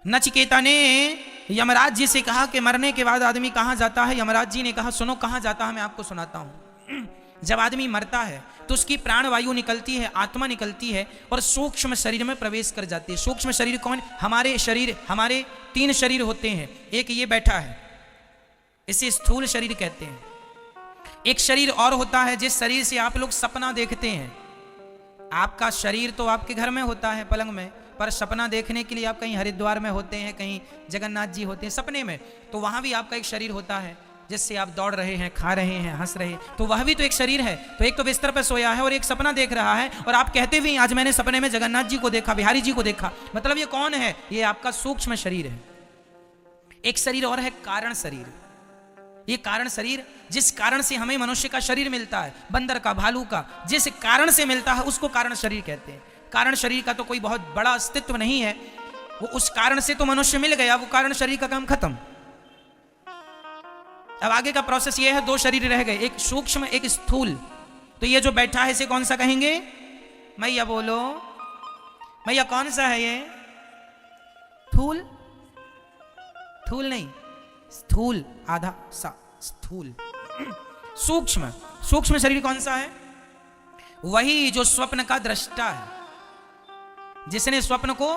नचिकेता ने यमराज जी से कहा कि मरने के बाद आदमी कहाँ जाता है। यमराज जी ने कहा सुनो कहाँ जाता है, मैं आपको सुनाता हूँ। जब आदमी मरता है तो उसकी प्राण वायु निकलती है, आत्मा निकलती है और सूक्ष्म शरीर में प्रवेश कर जाती है। सूक्ष्म शरीर कौन? हमारे शरीर, हमारे 3 शरीर होते हैं। एक ये बैठा है, इसे स्थूल शरीर कहते हैं। एक शरीर और होता है जिस शरीर से आप लोग सपना देखते हैं। आपका शरीर तो आपके घर में होता है पलंग में, पर सपना देखने के लिए आप कहीं हरिद्वार में होते हैं, कहीं जगन्नाथ जी होते हैं सपने में, तो वहां भी आपका एक शरीर होता है जिससे आप दौड़ रहे हैं, खा रहे हैं, हंस रहे हैं, तो वह भी तो एक शरीर है। तो एक तो बिस्तर पर सोया है और एक सपना देख रहा है, और आप कहते भी आज मैंने सपने में जगन्नाथ जी को देखा, बिहारी जी को देखा। मतलब ये कौन है? ये आपका सूक्ष्म शरीर है। एक शरीर और है कारण शरीर। ये कारण शरीर जिस कारण से हमें मनुष्य का शरीर मिलता है, बंदर का, भालू का, जिस कारण से मिलता है उसको कारण शरीर कहते हैं। कारण शरीर का तो कोई बहुत बड़ा अस्तित्व नहीं है, वो उस कारण से तो मनुष्य मिल गया, वो कारण शरीर का काम खत्म। अब आगे का प्रोसेस ये है, 2 शरीर रह गए, एक सूक्ष्म एक स्थूल। तो ये जो बैठा है इसे कौन सा कहेंगे? मैया बोलो मैया, कौन सा है ये? स्थूल? स्थूल नहीं, स्थूल आधा सा, स्थूल। सूक्ष्म, सूक्ष्म शरीर कौन सा है? वही जो स्वप्न का दृष्टा है, जिसने स्वप्न को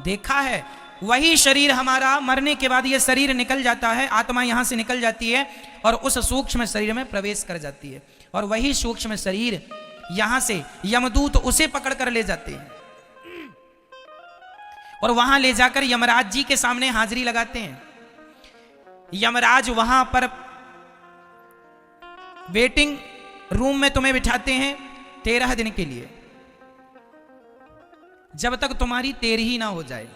देखा है। वही शरीर हमारा मरने के बाद ये शरीर निकल जाता है, आत्मा यहां से निकल जाती है और उस सूक्ष्म शरीर में प्रवेश कर जाती है। और वही सूक्ष्म शरीर यहां से यमदूत उसे पकड़ कर ले जाते हैं और वहां ले जाकर यमराज जी के सामने हाजिरी लगाते हैं। यमराज वहां पर वेटिंग रूम में तुम्हें बिठाते हैं 13 दिन के लिए, जब तक तुम्हारी 13 ना हो जाए।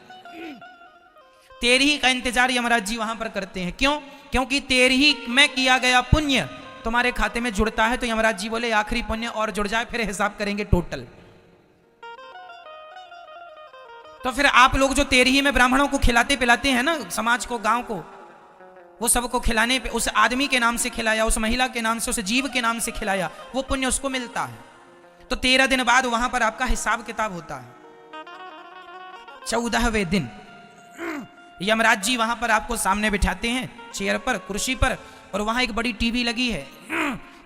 13 का इंतजार यमराज जी वहां पर करते हैं। क्यों? क्योंकि 13 में किया गया पुण्य तुम्हारे खाते में जुड़ता है। तो यमराज जी बोले आखिरी पुण्य और जुड़ जाए, फिर हिसाब करेंगे टोटल। तो फिर आप लोग जो 13 में ब्राह्मणों को खिलाते पिलाते हैं ना, समाज को, गांव को, वो सबको खिलाने पे उस आदमी के नाम से खिलाया, उस महिला के नाम से, उस जीव के नाम से खिलाया, वो पुण्य उसको मिलता है। तो 13 दिन बाद वहां पर आपका हिसाब किताब होता है। 14वें दिन यमराज जी वहां पर आपको सामने बिठाते हैं चेयर पर, कुर्सी पर, और वहां एक बड़ी टीवी लगी है।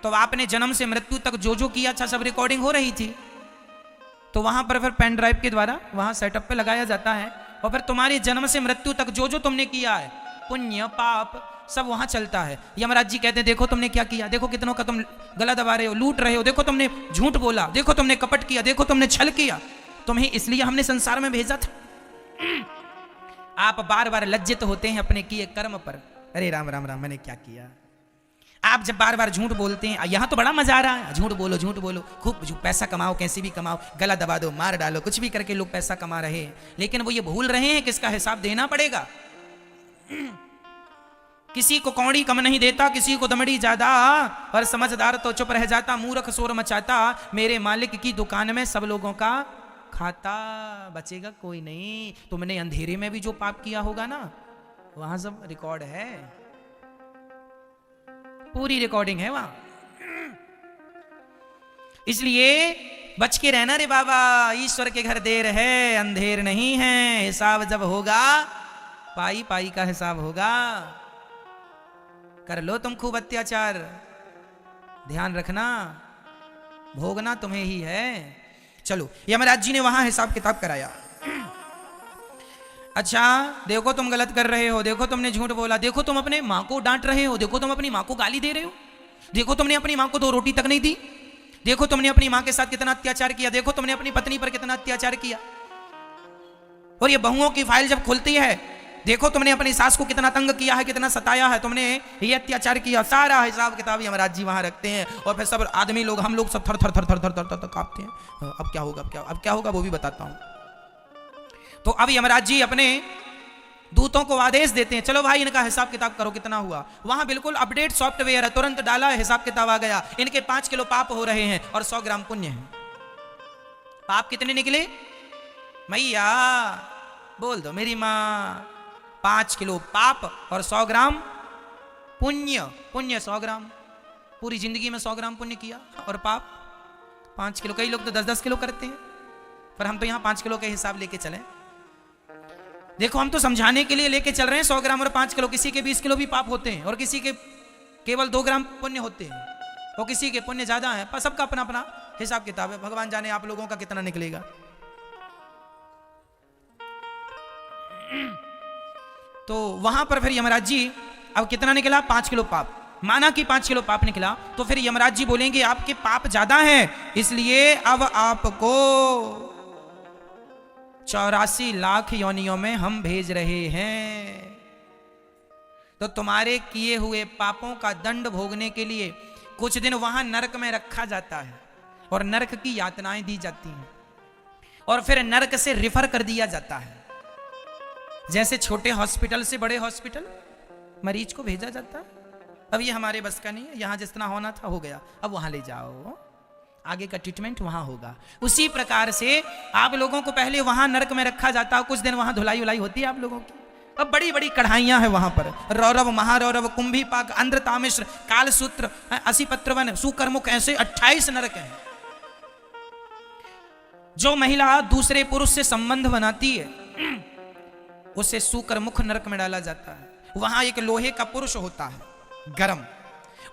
तो आपने जन्म से मृत्यु तक जो जो किया था सब रिकॉर्डिंग हो रही थी। तो वहां पर फिर पेन ड्राइव के द्वारा वहां सेटअप पे लगाया जाता है और फिर तुम्हारे जन्म से मृत्यु तक जो जो तुमने किया है, पुण्य पाप, सब वहां चलता है। यमराज जी कहते हैं देखो तुमने क्या किया, देखो कितनों का तुम गला दबा रहे हो, लूट रहे हो, देखो तुमने झूठ बोला, देखो तुमने कपट किया, देखो तुमने छल किया, तुम्हें इसलिए हमने संसार में भेजा था। आप बार बार लज्जित होते हैं अपने किए कर्म पर। अरे राम राम राम, मैंने क्या किया। आप जब बार बार झूठ बोलते हैं, यहां तो बड़ा मजा आ रहा है, झूठ बोलो, झूठ बोलो, खूब पैसा कमाओ, कैसे भी कमाओ, गला दबा दो, मार डालो, कुछ भी करके लोग पैसा कमा रहे हैं। लेकिन वो ये भूल रहे हैं कि इसका हिसाब देना पड़ेगा। किसी को कौड़ी कम नहीं देता, किसी को दमड़ी ज्यादा, और समझदार तो चुप रह जाता, मूर्ख शोर मचाता, मेरे मालिक की दुकान में सब लोगों का खाता, बचेगा कोई नहीं। तुमने अंधेरे में भी जो पाप किया होगा ना, वहां सब रिकॉर्ड है, पूरी रिकॉर्डिंग है वहां। इसलिए बच के रहना रे बाबा, ईश्वर के घर देर है अंधेर नहीं है। हिसाब जब होगा, पाई पाई का हिसाब होगा। कर लो तुम खूब अत्याचार, ध्यान रखना, भोगना तुम्हें ही है। चलो, यमराज जी ने वहां हिसाब किताब कराया। अच्छा, देखो तुम गलत कर रहे हो, देखो तुमने झूठ बोला, देखो तुम अपने माँ को डांट रहे हो, देखो तुम अपनी माँ को गाली दे रहे हो, देखो तुमने अपनी माँ को 2 रोटी तक नहीं दी, देखो तुमने अपनी माँ के साथ कितना अत्याचार किया, देखो तुमने अपनी पत्नी पर कितना अत्याचार किया। और ये बहुओं की फाइल जब खुलती है, देखो तुमने अपनी सास को कितना तंग किया है, कितना सताया है, तुमने ये अत्याचार किया। सारा हिसाब किताब यमराज जी वहां रखते हैं। और फिर सब आदमी लोग, हम लोग सब थर थर थर थर थर थर थर कांपते हैं। अब क्या होगा, अब क्या होगा वो भी बताता हूं। तो अब यमराज जी अपने दूतों को आदेश देते हैं, चलो भाई इनका हिसाब किताब करो, कितना हुआ। वहां बिल्कुल अपडेट सॉफ्टवेयर है, तुरंत डाला, हिसाब किताब आ गया। इनके 5 किलो पाप हो रहे हैं और 100 ग्राम पुण्य है। पाप कितने निकले? मैया बोल दो मेरी माँ, 5 किलो पाप और 100 ग्राम पुण्य। पुण्य 100 ग्राम, पूरी जिंदगी में 100 ग्राम पुण्य किया, और पाप 5 किलो। कई लोग तो 10-10 किलो करते हैं, पर हम तो यहाँ 5 किलो के हिसाब लेके चले। देखो हम तो समझाने के लिए लेके चल रहे हैं 100 ग्राम और 5 किलो, किसी के 20 किलो भी पाप होते हैं और किसी के केवल 2 ग्राम पुण्य होते हैं और किसी के पुण्य ज्यादा है, पर सबका अपना अपना हिसाब किताब है। भगवान जाने आप लोगों का कितना निकलेगा। तो वहां पर फिर यमराज जी, अब कितना निकला? 5 किलो पाप। माना कि 5 किलो पाप निकला, तो फिर यमराज जी बोलेंगे आपके पाप ज्यादा हैं, इसलिए अब आपको 84 लाख योनियों में हम भेज रहे हैं। तो तुम्हारे किए हुए पापों का दंड भोगने के लिए कुछ दिन वहां नरक में रखा जाता है और नरक की यातनाएं दी जाती हैं और फिर नरक से रिफर कर दिया जाता है। जैसे छोटे हॉस्पिटल से बड़े हॉस्पिटल मरीज को भेजा जाता है। अब ये हमारे बस का नहीं है, यहां जितना होना था हो गया, अब वहां ले जाओ, आगे का ट्रीटमेंट वहां होगा। उसी प्रकार से आप लोगों को पहले वहां नरक में रखा जाता है, कुछ दिन वहां धुलाई उलाई होती है आप लोगों की। अब बड़ी बड़ी कढ़ाइयां हैं वहां पर, रौरव, महारौरव, कुंभीपाक, अंध्र, तामिश्र, कालसूत्र, असिपत्रवन, सुकरमुख, ऐसे 28 नरक हैं। जो महिला दूसरे पुरुष से संबंध बनाती है उसे सुकरमुख नरक में डाला जाता है। वहां एक लोहे का पुरुष होता है गरम,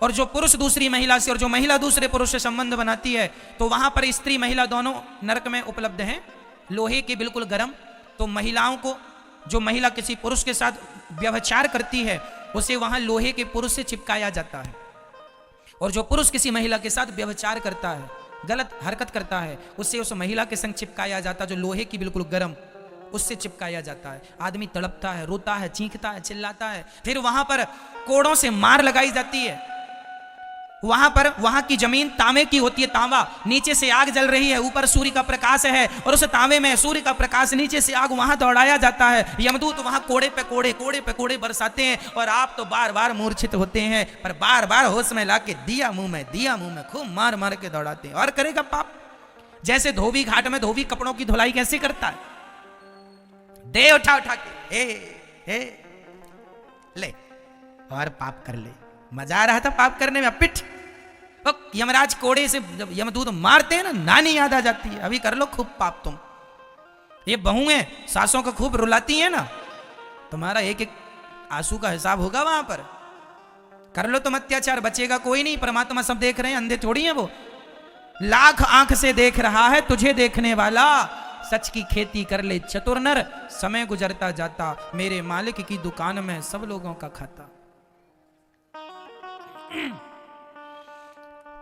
और जो पुरुष दूसरी महिला से और जो महिला दूसरे पुरुष से संबंध बनाती है, तो वहां पर स्त्री महिला दोनों नरक में उपलब्ध हैं, लोहे के बिल्कुल गरम। तो महिलाओं को, जो महिला किसी पुरुष के साथ व्यभिचार करती है उसे वहां लोहे के पुरुष से चिपकाया जाता है, और जो पुरुष किसी महिला के साथ व्यभिचार करता है, गलत हरकत करता है, उससे उस महिला के संग चिपकाया जाता है, जो लोहे की बिल्कुल गरम, उससे चिपकाया जाता है। आदमी तड़पता है, रोता है, चीखता है, चिल्लाता है। फिर वहां पर कोड़ों से मार लगाई जाती है। वहां की जमीन तांबे की होती है, तांबा, नीचे से आग जल रही है, ऊपर सूर्य का प्रकाश है और उस तांबे में सूर्य का प्रकाश, नीचे से आग वहां दौड़ाया जाता है। यमदूत वहां कोड़े पे कोड़े बरसाते हैं और आप तो बार बार मूर्छित होते हैं, पर बार बार होश में लाके दिया मुंह में खूब मार मार के दौड़ाते हैं। और करेगा पाप, जैसे धोबी घाट में धोबी कपड़ों की धुलाई कैसे करता है, दे उठा के हे ले और पाप कर ले। मजा आ रहा था पाप करने में, पिट यमराज कोड़े से जब यमदूत मारते हैं ना, नानी याद आ जाती है, अभी कर लो खूब पाप तुम। ये बहुएं सासों को खूब रुलाती हैं ना, तुम्हारा एक एक आंसू का हिसाब होगा वहां पर। कर लो तुम अत्याचार, बचेगा कोई नहीं। परमात्मा सब देख रहे हैं, अंधे थोड़ी है वो। लाख आंख से देख रहा है तुझे देखने वाला, सच की खेती कर ले चतुर नर, समय गुजरता जाता मेरे मालिक की दुकान में सब लोगों का खाता।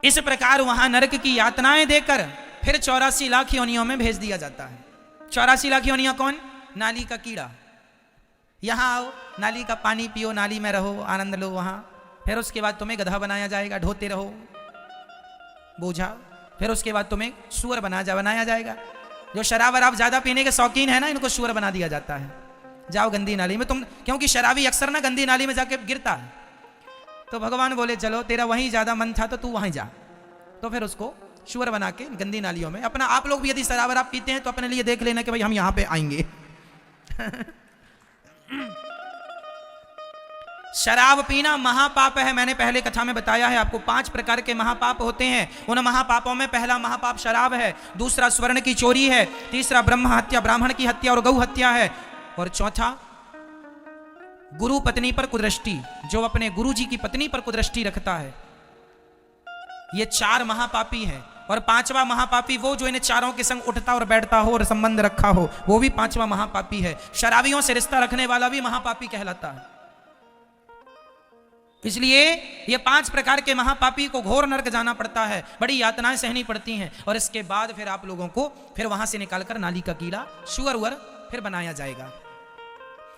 इस प्रकार वहां नरक की यातनाएं देकर फिर 84 लाख योनियों में भेज दिया जाता है। 84 लाख योनियां कौन? नाली का कीड़ा। यहां आओ, नाली का पानी पियो, नाली में रहो, आनंद लो वहां। फिर उसके बाद तुम्हें गधा बनाया जाएगा, ढोते रहो बोझा। फिर उसके बाद तुम्हें सुअर बनाया जाएगा। जो शराब वराब ज्यादा पीने के शौकीन है ना, इनको सुअर बना दिया जाता है। जाओ गंदी नाली में तुम, क्योंकि शराबी अक्सर ना गंदी नाली में जाके गिरता है। तो भगवान बोले चलो तेरा वहीं ज्यादा मन था तो तू वहीं जा। तो फिर उसको शुअर बना के गंदी नालियों में अपना, आप लोग भी यदि शराब वराब पीते हैं तो अपने लिए देख लेना कि भाई हम यहां पे आएंगे। शराब पीना महापाप है। मैंने पहले कथा में बताया है आपको, 5 प्रकार के महापाप होते हैं। उन महापापों में पहला महापाप शराब है, दूसरा स्वर्ण की चोरी है, तीसरा ब्रह्म हत्या, ब्राह्मण की हत्या और गौ हत्या है, और चौथा गुरु पत्नी पर कुदृष्टि, जो अपने गुरु जी की पत्नी पर कुदृष्टि रखता है। ये 4 महापापी हैं। और 5वां महापापी वो जो इन चारों के संग उठता और बैठता हो और संबंध रखा हो, वो भी 5वां महापापी है। शराबियों से रिश्ता रखने वाला भी महापापी कहलाता है। इसलिए ये 5 प्रकार के महापापी को घोर नरक जाना पड़ता है, बड़ी यातनाएं सहनी पड़ती हैं। और इसके बाद फिर आप लोगों को फिर वहां से निकालकर नाली का कीड़ा, सुअर उअर फिर बनाया जाएगा।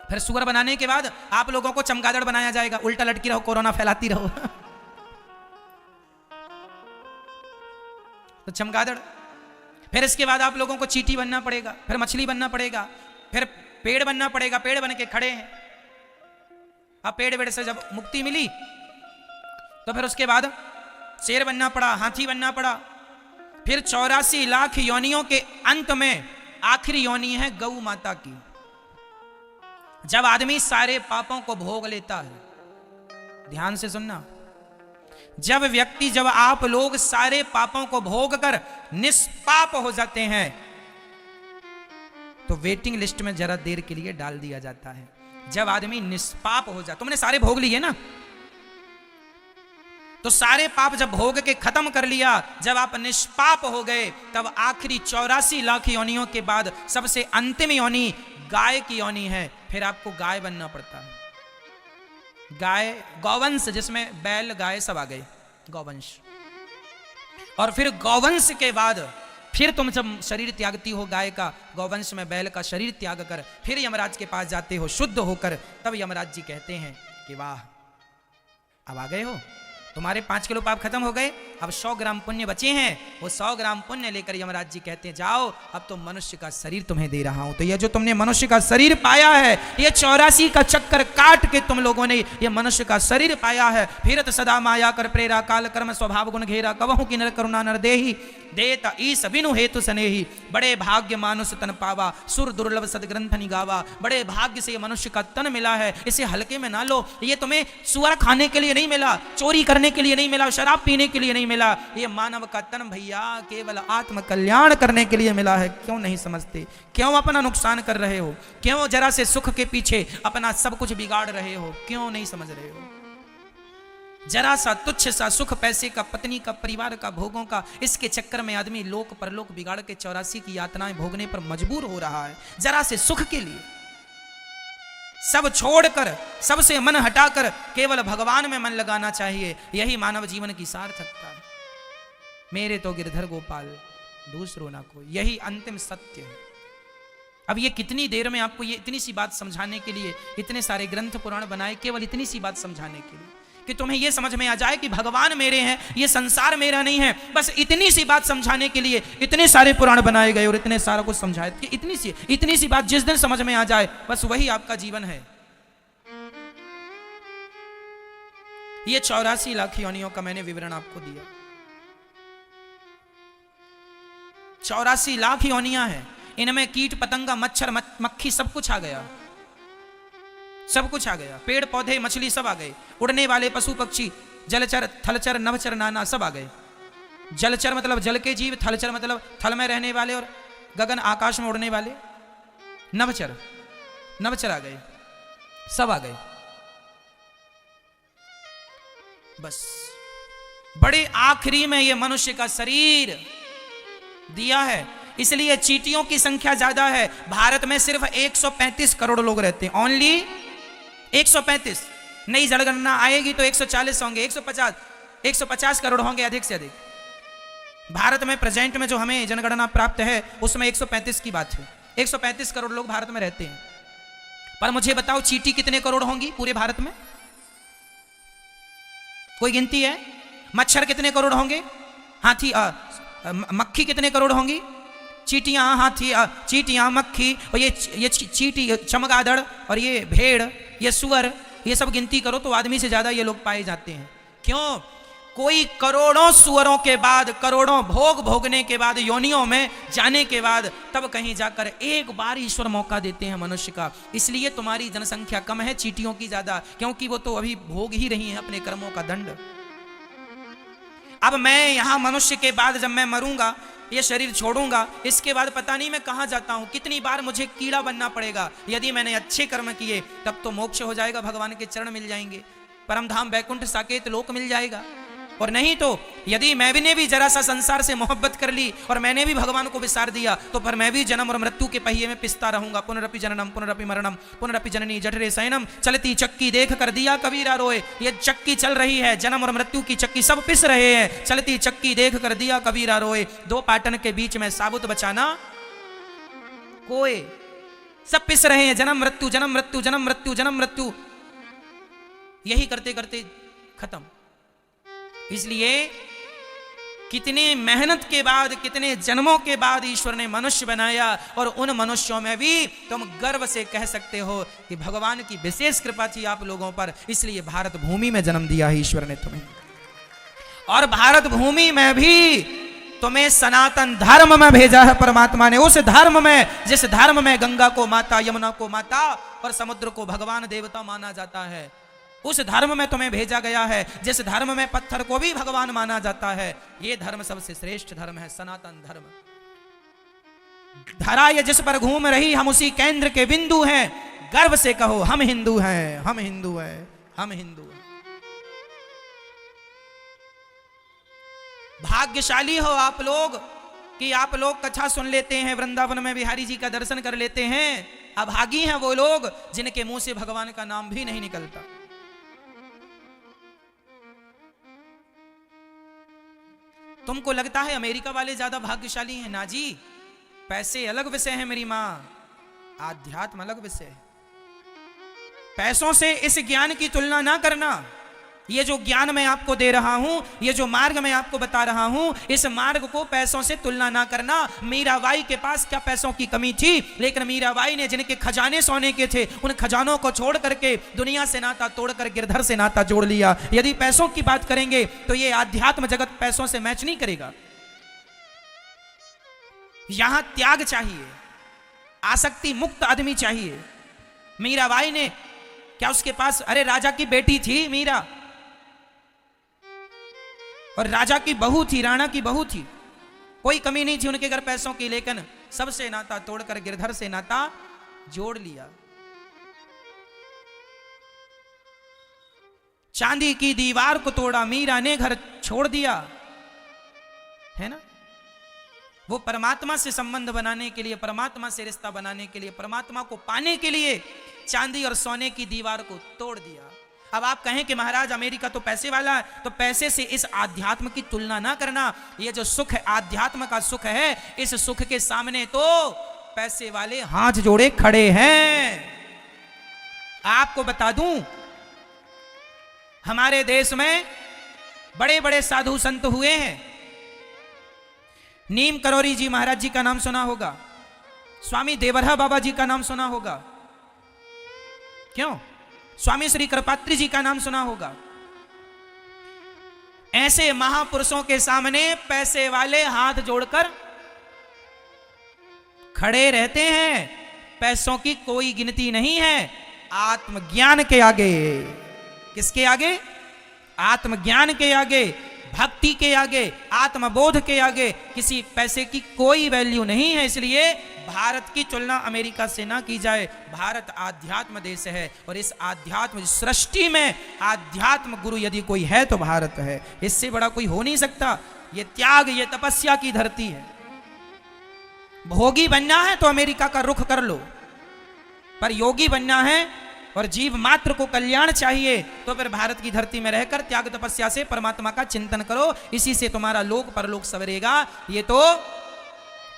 फिर सुअर बनाने के बाद आप लोगों को चमगादड़ बनाया जाएगा, उल्टा लटकी रहो, कोरोना फैलाती रहो। तो चमगादड़। फिर इसके बाद आप लोगों को चींटी बनना पड़ेगा, फिर मछली बनना पड़ेगा, फिर पेड़ बनना पड़ेगा। पेड़ बन के खड़े हैं। अब पेड़ वेड़ से जब मुक्ति मिली तो फिर उसके बाद शेर बनना पड़ा, हाथी बनना पड़ा। फिर 84 लाख योनियों के अंत में आखिरी योनि है गौ माता की। जब आदमी सारे पापों को भोग लेता है, ध्यान से सुनना, जब आप लोग सारे पापों को भोग कर निष्पाप हो जाते हैं, तो वेटिंग लिस्ट में जरा देर के लिए डाल दिया जाता है। जब आदमी निष्पाप हो जाए, तुमने सारे भोग लिए ना, तो सारे पाप जब भोग के खत्म कर लिया, जब आप निष्पाप हो गए, तब आखिरी 84 लाख योनियों के बाद सबसे अंतिम योनि गाय की योनि है। फिर आपको गाय बनना पड़ता है। गाय गौवंश, जिसमें बैल गाय सब आ गए, गौवंश। और फिर गौवंश के बाद फिर तुम जब शरीर त्यागती हो गाय का, गौवंश में बैल का शरीर त्याग कर फिर यमराज के पास जाते हो शुद्ध होकर, तब यमराज जी कहते हैं कि वाह, अब आ गए हो, तुम्हारे 5 किलो पाप खत्म हो गए, अब 100 ग्राम पुण्य बचे हैं। वो 100 ग्राम पुण्य लेकर यमराज जी कहते हैं जाओ, अब तो मनुष्य का शरीर तुम्हें दे रहा हूं। तो ये जो तुमने मनुष्य का शरीर पाया है, ये 84 का चक्कर काट के तुम लोगों ने ये मनुष्य का शरीर पाया है। फिरत सदा माया कर प्रेरा, काल कर्म स्वभाव गुण घेरा, कवहु की नर करुणा नर देही, देता ईस बिनु हेतु सनेही, बड़े भाग्य मानुष तन पावा, सुर दुर्लभ सदग्रंथ निगावा। बड़े भाग्य से ये मनुष्य का तन मिला है, इसे हल्के में ना लो। ये तुम्हें सुअर खाने के लिए नहीं मिला, चोरी करने के लिए नहीं मिला, शराब पीने के लिए नहीं मिला। ये मानव का तन भैया केवल आत्म कल्याण करने के लिए मिला है। क्यों नहीं समझते? क्यों अपना नुकसान कर रहे हो? क्यों जरा से सुख के पीछे अपना सब कुछ बिगाड़ रहे हो? क्यों नहीं समझ रहे हो? जरा सा तुच्छ सा सुख, पैसे का, पत्नी का, परिवार का, भोगों का, इसके चक्कर में आदमी लोक परलोक बिगाड़ के 84 की यातनाएं भोगने पर मजबूर हो रहा है। जरा से सुख के लिए सब छोड़कर, सबसे मन हटाकर केवल भगवान में मन लगाना चाहिए। यही मानव जीवन की सार्थकता है। मेरे तो गिरधर गोपाल, दूसरों ना कोई, यही अंतिम सत्य है। अब ये कितनी देर में आपको ये इतनी सी बात समझाने के लिए इतने सारे ग्रंथ पुराण बनाए, केवल इतनी सी बात समझाने के लिए कि तुम्हें यह समझ में आ जाए कि भगवान मेरे हैं, ये संसार मेरा नहीं है। बस इतनी सी बात समझाने के लिए इतने सारे पुराण बनाए गए और इतने सारा कुछ समझाए कि इतनी सी बात जिस दिन समझ में आ जाए, बस वही आपका जीवन है। ये 84 लाख योनियों का मैंने विवरण आपको दिया। 84 लाख योनियां हैं, इनमें कीट पतंगा, मच्छर, मक्खी सब कुछ आ गया, सब कुछ आ गया। पेड़ पौधे, मछली सब आ गए, उड़ने वाले पशु पक्षी, जलचर, थलचर, नभचर, नाना सब आ गए। जलचर मतलब जल के जीव, थलचर मतलब थल में रहने वाले और गगन आकाश में उड़ने वाले, नभचर, नभचर आ गए, सब आ गए। बस बड़े आखिरी में ये मनुष्य का शरीर दिया है, इसलिए चींटियों की संख्या ज्यादा है। भारत में सिर्फ 135 करोड़ लोग रहते हैं, ओनली 135। नई जनगणना आएगी तो 140 होंगे, 150 करोड़ होंगे अधिक से अधिक। भारत में प्रेजेंट में जो हमें जनगणना प्राप्त है उसमें 135 की बात है। 135 करोड़ लोग भारत में रहते हैं। पर मुझे बताओ चींटी कितने करोड़ होंगी पूरे भारत में? कोई गिनती है? मच्छर कितने करोड़ होंगे? हाथी, मक्खी कितने करोड़ होंगी? चींटियां, हाथी, चींटियां, मक्खी, और ये चींटी, चमगादड़, और ये भेड़, ये सुअर, ये सब गिनती करो तो आदमी से ज्यादा ये लोग पाए जाते हैं। क्यों? कोई करोड़ों सुअरों के बाद, करोड़ों भोग भोगने के बाद, योनियों में जाने के बाद, तब कहीं जाकर एक बार ईश्वर मौका देते हैं मनुष्य का। इसलिए तुम्हारी जनसंख्या कम है, चींटियों की ज्यादा, क्योंकि वो तो अभी भोग ही रही हैं अपने कर्मों का दंड। अब मैं यहां मनुष्य के बाद जब मैं मरूंगा, ये शरीर छोड़ूंगा, इसके बाद पता नहीं मैं कहां जाता हूं, कितनी बार मुझे कीड़ा बनना पड़ेगा। यदि मैंने अच्छे कर्म किए तब तो मोक्ष हो जाएगा, भगवान के चरण मिल जाएंगे, परमधाम वैकुंठ साकेत लोक मिल जाएगा। और नहीं तो यदि मैंने भी जरा सा संसार से मोहब्बत कर ली और मैंने भी भगवान को विसार दिया, तो फिर मैं भी जन्म और मृत्यु के पहिए में पिसता रहूंगा। पुनरपि जननम पुनरपि मरणम पुनरपि जननी जठरे शयनम, चलती चक्की देख कर दिया कबीरा रोए। ये चक्की चल रही है, जन्म और मृत्यु की चक्की, सब पिस रहे हैं। चलती चक्की देख कर दिया कबीरा रोए, दो पाटन के बीच में साबुत बचाना कोई, सब पिस रहे हैं। जन्म मृत्यु, जन्म मृत्यु, जन्म मृत्यु, जन्म मृत्यु, यही करते करते खत्म। इसलिए कितने मेहनत के बाद, कितने जन्मों के बाद ईश्वर ने मनुष्य बनाया, और उन मनुष्यों में भी तुम गर्व से कह सकते हो कि भगवान की विशेष कृपा थी आप लोगों पर, इसलिए भारत भूमि में जन्म दिया है ईश्वर ने तुम्हें। और भारत भूमि में भी तुम्हें सनातन धर्म में भेजा है परमात्मा ने। उस धर्म में, जिस धर्म में गंगा को माता, यमुना को माता और समुद्र को भगवान देवता माना जाता है, उस धर्म में तुम्हें भेजा गया है। जिस धर्म में पत्थर को भी भगवान माना जाता है, ये धर्म सबसे श्रेष्ठ धर्म है, सनातन धर्म। धरा ये जिस पर घूम रही, हम उसी केंद्र के बिंदु हैं। गर्व से कहो हम हिंदू हैं, हम हिंदू हैं, हम हिंदू हैं। भाग्यशाली हो आप लोग कि आप लोग कथा सुन लेते हैं, वृंदावन में बिहारी जी का दर्शन कर लेते हैं। अभागी हैं वो लोग जिनके मुंह से भगवान का नाम भी नहीं निकलता। तुमको लगता है अमेरिका वाले ज्यादा भाग्यशाली हैं? ना जी, पैसे अलग विषय है मेरी मां, आध्यात्म अलग विषय है। पैसों से इस ज्ञान की तुलना ना करना। ये जो ज्ञान मैं आपको दे रहा हूं, ये जो मार्ग मैं आपको बता रहा हूं, इस मार्ग को पैसों से तुलना ना करना। मीराबाई के पास क्या पैसों की कमी थी, लेकिन मीराबाई ने जिनके खजाने सोने के थे, उन खजानों को छोड़ करके दुनिया से नाता तोड़कर गिरधर से नाता जोड़ लिया। यदि पैसों की बात करेंगे तो ये आध्यात्म जगत पैसों से मैच नहीं करेगा। यहां त्याग चाहिए, आसक्ति मुक्त आदमी चाहिए। मीराबाई ने क्या उसके पास, अरे राजा की बेटी थी मीरा, और राजा की बहू थी, राणा की बहू थी, कोई कमी नहीं थी उनके घर पैसों की, लेकिन सबसे नाता तोड़कर गिरधर से नाता जोड़ लिया। चांदी की दीवार को तोड़ा, मीरा ने घर छोड़ दिया, है ना। वो परमात्मा से संबंध बनाने के लिए, परमात्मा से रिश्ता बनाने के लिए, परमात्मा को पाने के लिए चांदी और सोने की दीवार को तोड़ दिया। अब आप कहें कि महाराज अमेरिका तो पैसे वाला है, तो पैसे से इस आध्यात्म की तुलना ना करना। ये जो सुख है, आध्यात्म का सुख है, इस सुख के सामने तो पैसे वाले हाथ जोड़े खड़े हैं। आपको बता दूं, हमारे देश में बड़े बड़े साधु संत हुए हैं। नीम करोरी जी महाराज जी का नाम सुना होगा, स्वामी देवरहा बाबा जी का नाम सुना होगा, क्यों? स्वामी श्री कृपात्री जी का नाम सुना होगा। ऐसे महापुरुषों के सामने पैसे वाले हाथ जोड़कर खड़े रहते हैं। पैसों की कोई गिनती नहीं है आत्मज्ञान के आगे। किसके आगे? आत्मज्ञान के आगे, भक्ति के आगे, आत्मबोध के आगे किसी पैसे की कोई वैल्यू नहीं है। इसलिए भारत की तुलना अमेरिका से ना की जाए। भारत आध्यात्म देश है, और इस आध्यात्म सृष्टि में आध्यात्म गुरु यदि कोई है तो भारत है। इससे बड़ा कोई हो नहीं सकता। ये त्याग, ये तपस्या की धरती है। भोगी बनना है तो अमेरिका का रुख कर लो, पर योगी बनना है और जीव मात्र को कल्याण चाहिए तो फिर भारत की धरती में रहकर त्याग तपस्या से परमात्मा का चिंतन करो। इसी से तुम्हारा लोक परलोक सवरेगा। ये तो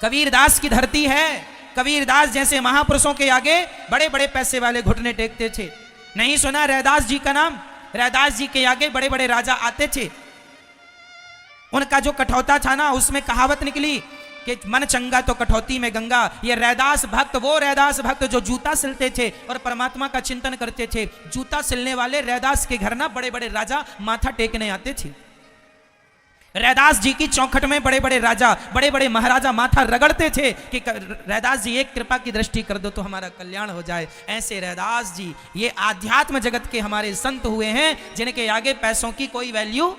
कबीरदास की धरती है। कबीरदास जैसे महापुरुषों के आगे बड़े बड़े पैसे वाले घुटने टेकते थे। नहीं सुना रैदास जी का नाम? रैदास जी के आगे बड़े बड़े राजा आते थे। उनका जो कठौता था ना, उसमें कहावत निकली कि मन चंगा तो कठौती में गंगा। ये रैदास भक्त, वो रैदास भक्त जो जूता सिलते थे और परमात्मा का चिंतन करते थे। जूता सिलने वाले रैदास के घर ना बड़े बड़े राजा माथा टेकने आते थे। रैदास जी की चौखट में बड़े बड़े राजा, बड़े बड़े महाराजा माथा रगड़ते थे कि रैदास जी एक कृपा की दृष्टि कर दो तो हमारा कल्याण हो जाए। ऐसे रैदास जी ये आध्यात्म जगत के हमारे संत हुए हैं जिनके आगे पैसों की कोई वैल्यू।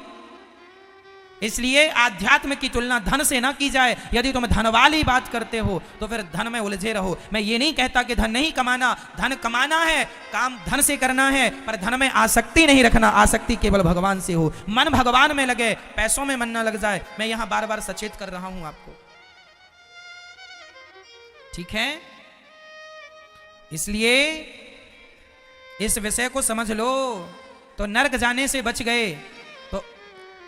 इसलिए आध्यात्म की तुलना धन से ना की जाए। यदि तुम धन वाली बात करते हो तो फिर धन में उलझे रहो। मैं ये नहीं कहता कि धन नहीं कमाना, धन कमाना है, काम धन से करना है, पर धन में आसक्ति नहीं रखना। आसक्ति केवल भगवान से हो। मन भगवान में लगे, पैसों में मन ना लग जाए। मैं यहां बार बार सचेत कर रहा हूं आपको, ठीक है? इसलिए इस विषय को समझ लो। तो नरक जाने से बच गए, तो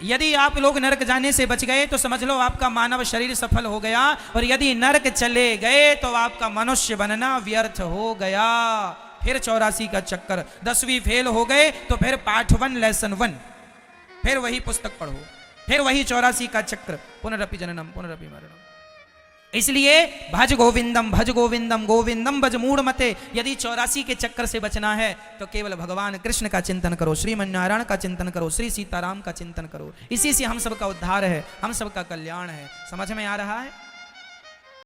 यदि आप लोग नरक जाने से बच गए तो समझ लो आपका मानव शरीर सफल हो गया। और यदि नरक चले गए तो आपका मनुष्य बनना व्यर्थ हो गया। फिर 84 का चक्कर। 10वीं फेल हो गए तो फिर पाठ 1 लेसन 1, फिर वही पुस्तक पढ़ो, फिर वही 84 का चक्र। पुनरपि जननम पुनरपि मरणम। इसलिए भज गोविंदम गोविंदम भज मूढ़ मते। यदि 84 के चक्कर से बचना है तो केवल भगवान कृष्ण का चिंतन करो, श्रीमन नारायण का चिंतन करो, श्री सीताराम का चिंतन करो। इसी से हम सबका उद्धार है, हम सबका कल्याण है। समझ में आ रहा है?